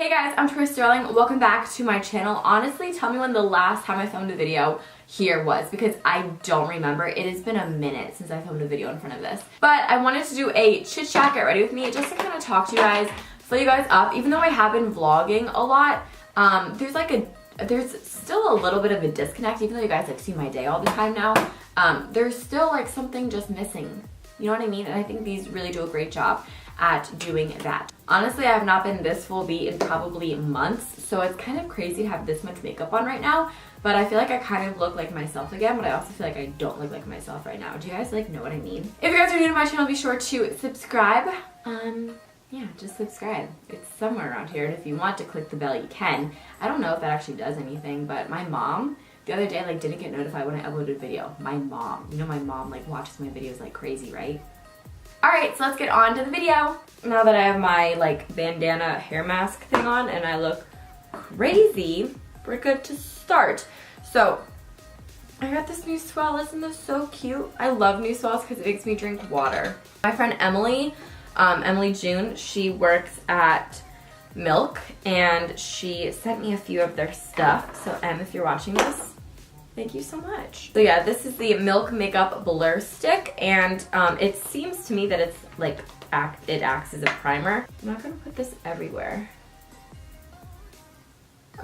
Hey guys, I'm Tori Sterling. Welcome back to my channel. Honestly, tell me when the last time I filmed a video here was, because I don't remember. It has been a minute since I filmed a video in front of this. But I wanted to do a chit chat, get ready with me, just to kind of talk to you guys, fill you guys up. Even though I have been vlogging a lot, there's still a little bit of a disconnect. Even though you guys see my day all the time now, there's still something just missing. You know what I mean? And I think these really do a great job at doing that. Honestly, I have not been this full beat in probably months, so it's kind of crazy to have this much makeup on right now, but I feel like I kind of look like myself again, but I also feel like I don't look like myself right now. Do you guys know what I mean? If you guys are new to my channel, be sure to subscribe. Yeah, just subscribe. It's somewhere around here, and if you want to click the bell, you can. I don't know if that actually does anything, but my mom the other day didn't get notified when I uploaded a video. My mom, my mom watches my videos like crazy, right? Alright, so let's get on to the video. Now that I have my bandana hair mask thing on and I look crazy, we're good to start. So, I got this new swell. Isn't this so cute? I love new swells because it makes me drink water. My friend Emily, Emily June, she works at Milk and she sent me a few of their stuff. So Em, if you're watching this, thank you so much. So yeah, this is the Milk Makeup Blur Stick, and it seems to me that it's it acts as a primer. I'm not gonna put this everywhere.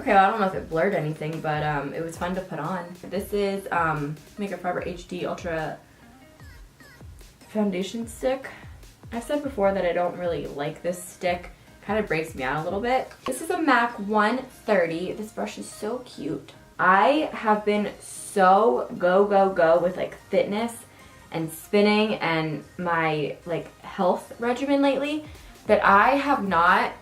Okay, well, I don't know if it blurred anything, but it was fun to put on. This is Makeup Forever HD Ultra Foundation Stick. I've said before that I don't really like this stick. Kind of breaks me out a little bit. This is a MAC 130. This brush is so cute. I have been so go with fitness and spinning and my health regimen lately that I have not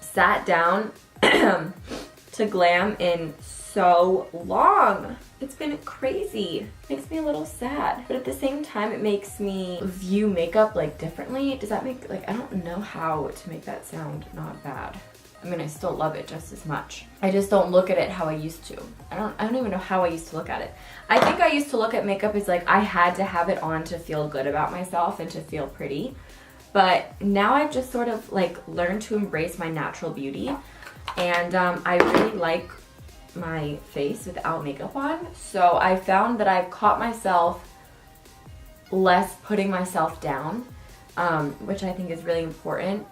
sat down to glam in so long. It's been crazy. Makes me a little sad, but at the same time it makes me view makeup differently. Does that make I don't know how to make that sound not bad. I mean, I still love it just as much. I just don't look at it how I used to. I don't even know how I used to look at it. I think I used to look at makeup as I had to have it on to feel good about myself and to feel pretty. But now I've just sort of learned to embrace my natural beauty. And I really like my face without makeup on. So I found that I've caught myself less putting myself down, which I think is really important.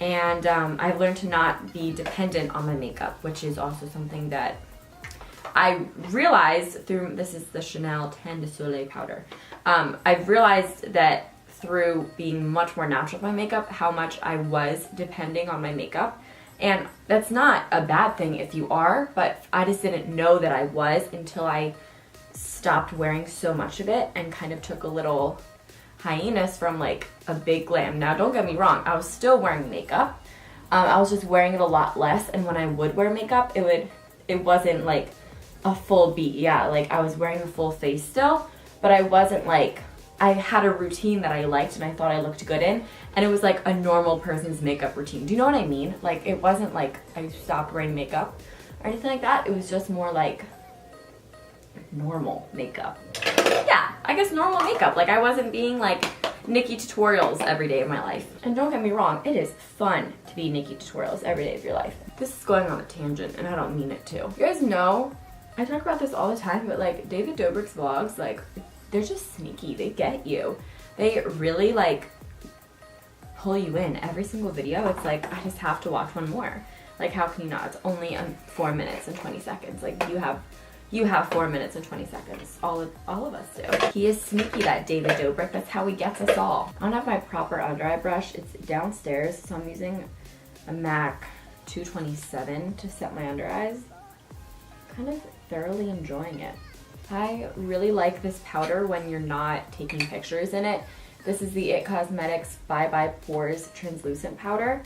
And I've learned to not be dependent on my makeup, which is also something that I realized through, this is the Chanel Teint de Soleil powder. I've realized that through being much more natural with my makeup, how much I was depending on my makeup. And that's not a bad thing if you are, but I just didn't know that I was until I stopped wearing so much of it and kind of took a little hiatus from a big glam. Now don't get me wrong, I was still wearing makeup. I was just wearing it a lot less, and when I would wear makeup, it wasn't a full beat. Yeah, I was wearing the full face still, but I wasn't I had a routine that I liked and I thought I looked good in, and it was a normal person's makeup routine. Do you know what I mean? It wasn't I stopped wearing makeup or anything like that. It was just more normal makeup. Yeah, I guess normal makeup. I wasn't being Nikki Tutorials every day of my life. And don't get me wrong, it is fun to be Nikki Tutorials every day of your life. This is going on a tangent and I don't mean it to. You guys know, I talk about this all the time, but David Dobrik's vlogs, they're just sneaky. They get you. They really pull you in every single video. It's I just have to watch one more. How can you not? It's only 4 minutes and 20 seconds. You have 4 minutes and 20 seconds. All of us do. He is sneaky, that David Dobrik. That's how he gets us all. I don't have my proper under eye brush. It's downstairs, so I'm using a MAC 227 to set my under eyes. Kind of thoroughly enjoying it. I really like this powder when you're not taking pictures in it. This is the IT Cosmetics Bye Bye Pores Translucent Powder.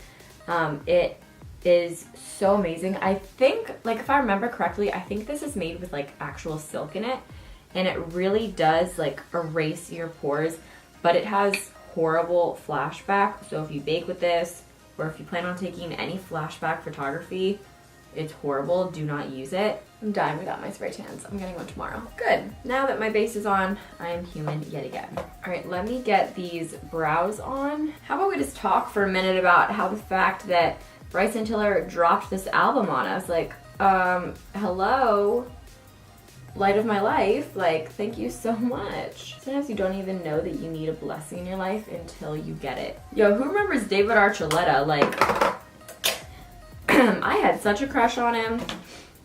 It is so amazing. I think, if I remember correctly, I think this is made with actual silk in it, and it really does erase your pores, but it has horrible flashback. So if you bake with this, or if you plan on taking any flashback photography, it's horrible. Do not use it. I'm dying without my spray tans. I'm getting one tomorrow. Good. Now that my base is on, I am human yet again. All right, let me get these brows on. How about we just talk for a minute about how the fact that Bryson Tiller dropped this album on us. Like, hello, light of my life. Like, thank you so much. Sometimes you don't even know that you need a blessing in your life until you get it. Yo, who remembers David Archuleta? Like, I had such a crush on him.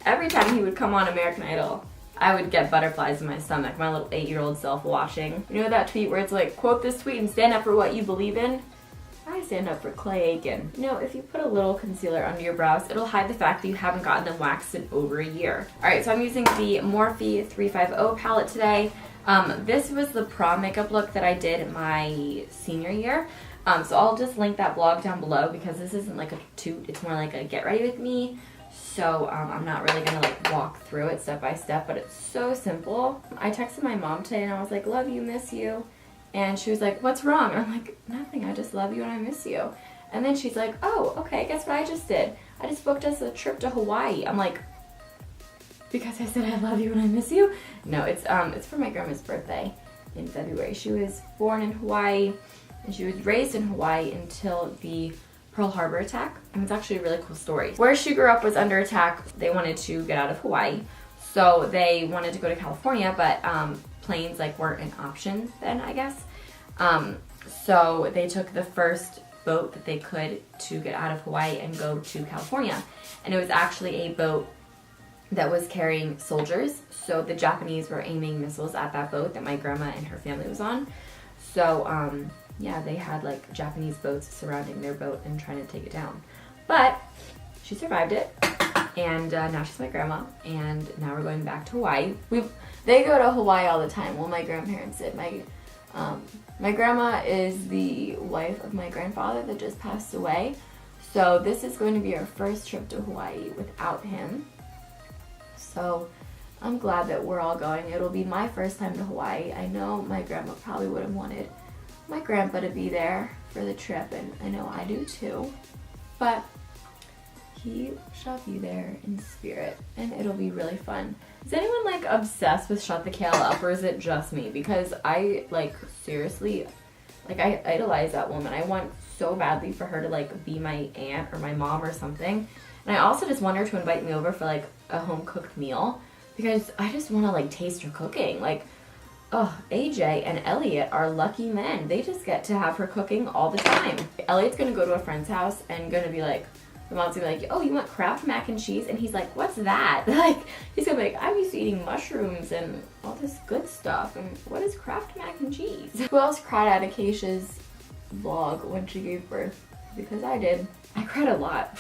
Every time he would come on American Idol, I would get butterflies in my stomach, my little 8-year-old self watching. You know that tweet where it's like, quote this tweet and stand up for what you believe in? I stand up for Clay Aiken. You know, if you put a little concealer under your brows, it'll hide the fact that you haven't gotten them waxed in over a year. Alright, so I'm using the Morphe 350 palette today. This was the prom makeup look that I did my senior year. So I'll just link that blog down below because this isn't like a toot, it's more like a get ready with me. So I'm not really gonna like walk through it step by step, but it's so simple. I texted my mom today and I was like, love you, miss you. And she was like, what's wrong? And I'm like, nothing, I just love you and I miss you. And then she's like, oh, okay, guess what I just did? I just booked us a trip to Hawaii. I'm like, because I said I love you and I miss you? No, it's for my grandma's birthday in February. She was born in Hawaii and she was raised in Hawaii until the Pearl Harbor attack. And it's actually a really cool story. Where she grew up was under attack. They wanted to get out of Hawaii. So they wanted to go to California, but planes like weren't an option then, I guess. So they took the first boat that they could to get out of Hawaii and go to California. And it was actually a boat that was carrying soldiers. So the Japanese were aiming missiles at that boat that my grandma and her family was on. So yeah, they had like Japanese boats surrounding their boat and trying to take it down. But she survived it. And now she's my grandma, and now we're going back to Hawaii. They go to Hawaii all the time. Well, my grandparents did. My grandma is the wife of my grandfather that just passed away. So this is going to be our first trip to Hawaii without him. So I'm glad that we're all going. It'll be my first time to Hawaii. I know my grandma probably would have wanted my grandpa to be there for the trip, and I know I do too. But he shall be there in spirit, and it'll be really fun. Is anyone like obsessed with Shut the Kale Up, or is it just me? Because I like seriously, like I idolize that woman. I want so badly for her to like be my aunt or my mom or something. And I also just want her to invite me over for like a home cooked meal because I just want to like taste her cooking. Like, oh, AJ and Elliot are lucky men. They just get to have her cooking all the time. Elliot's gonna go to a friend's house and gonna be like, the mom's gonna be like, oh, you want Kraft mac and cheese? And he's like, what's that? Like, he's gonna be like, I'm used to eating mushrooms and all this good stuff. And what is Kraft mac and cheese? Who else cried at Acacia's vlog when she gave birth? Because I did. I cried a lot.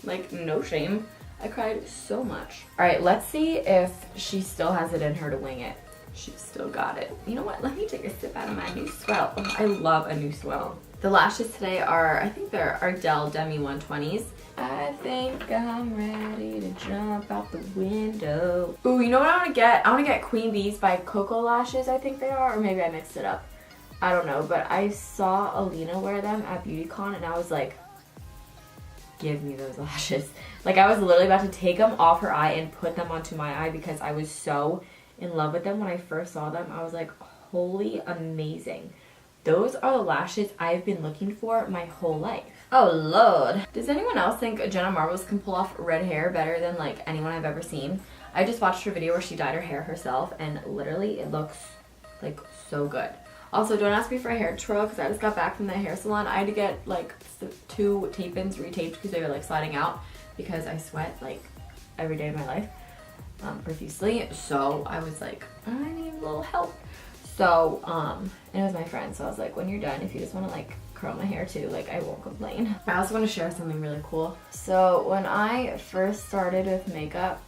Like, no shame. I cried so much. All right, let's see if she still has it in her to wing it. She's still got it. You know what? Let me take a sip out of my new swell. Oh, I love a new swell. The lashes today are, I think they're Ardell Demi 120s. I think I'm ready to jump out the window. Ooh, you know what I want to get? I want to get Queen Bees by Coco Lashes, I think they are. Or maybe I mixed it up. I don't know. But I saw Alina wear them at BeautyCon and I was like, give me those lashes. Like, I was literally about to take them off her eye and put them onto my eye because I was so in love with them when I first saw them. I was like, holy amazing. Those are the lashes I've been looking for my whole life. Oh Lord. Does anyone else think Jenna Marbles can pull off red hair better than like anyone I've ever seen? I just watched her video where she dyed her hair herself and literally it looks like so good. Also, don't ask me for a hair tutorial because I just got back from the hair salon. I had to get like 2 tape-ins retaped because they were like sliding out because I sweat like every day of my life profusely. So I was like, I need a little help. So, and it was my friend, so I was like, when you're done, if you just want to like curl my hair too, like I won't complain. I also want to share something really cool. So when I first started with makeup,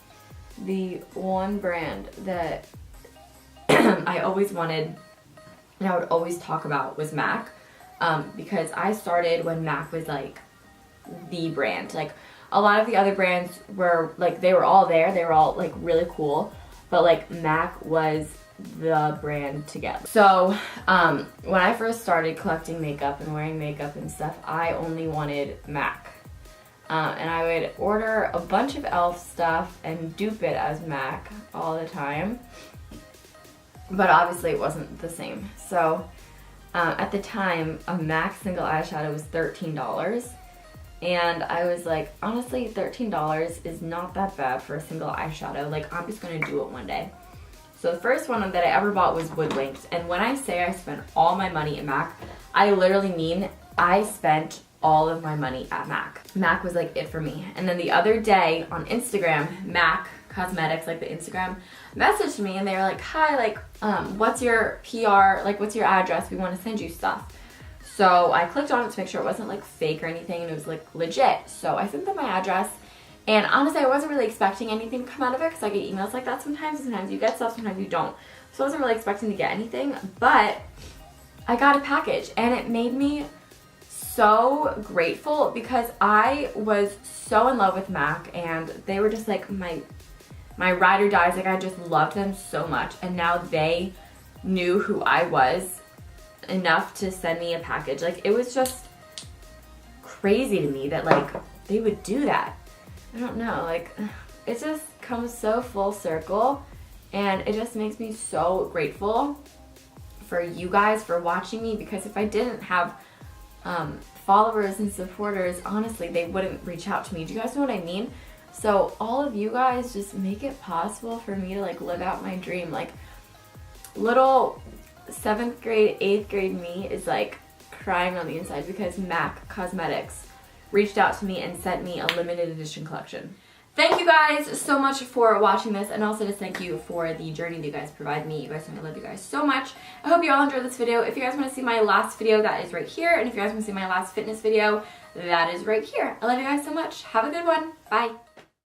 the one brand that I always wanted and I would always talk about was MAC, because I started when MAC was like the brand. Like a lot of the other brands were like, they were all there, they were all like really cool, but like MAC was the brand to get. So when I first started collecting makeup and wearing makeup and stuff, I only wanted MAC. And I would order a bunch of e.l.f. stuff and dupe it as MAC all the time. But obviously it wasn't the same. So at the time, a MAC single eyeshadow was $13. And I was like, honestly, $13 is not that bad for a single eyeshadow. Like, I'm just gonna do it one day. So the first one that I ever bought was Woodwinked. And when I say I spent all my money at MAC, I literally mean I spent all of my money at MAC. MAC was like it for me. And then the other day on Instagram, MAC Cosmetics, like the Instagram, messaged me and they were like, hi, like, what's your PR, like, what's your address? We want to send you stuff. So I clicked on it to make sure it wasn't like fake or anything and it was like legit. So I sent them my address, and honestly I wasn't really expecting anything to come out of it because I get emails like that sometimes. Sometimes you get stuff, sometimes you don't. So I wasn't really expecting to get anything, but I got a package and it made me so grateful because I was so in love with MAC and they were just like my ride or dies. Like, I just loved them so much, and now they knew who I was enough to send me a package. Like, it was just crazy to me that like they would do that. I don't know, like, it just comes so full circle, and it just makes me so grateful for you guys for watching me, because if I didn't have followers and supporters, honestly, they wouldn't reach out to me. Do you guys know what I mean? So all of you guys just make it possible for me to like live out my dream. Like, little 7th grade, 8th grade me is like crying on the inside because MAC Cosmetics reached out to me and sent me a limited edition collection. Thank you guys so much for watching this, and also just thank you for the journey that you guys provide me. You guys know I love you guys so much. I hope you all enjoyed this video. If you guys want to see my last video, that is right here. And if you guys want to see my last fitness video, that is right here. I love you guys so much. Have a good one. Bye.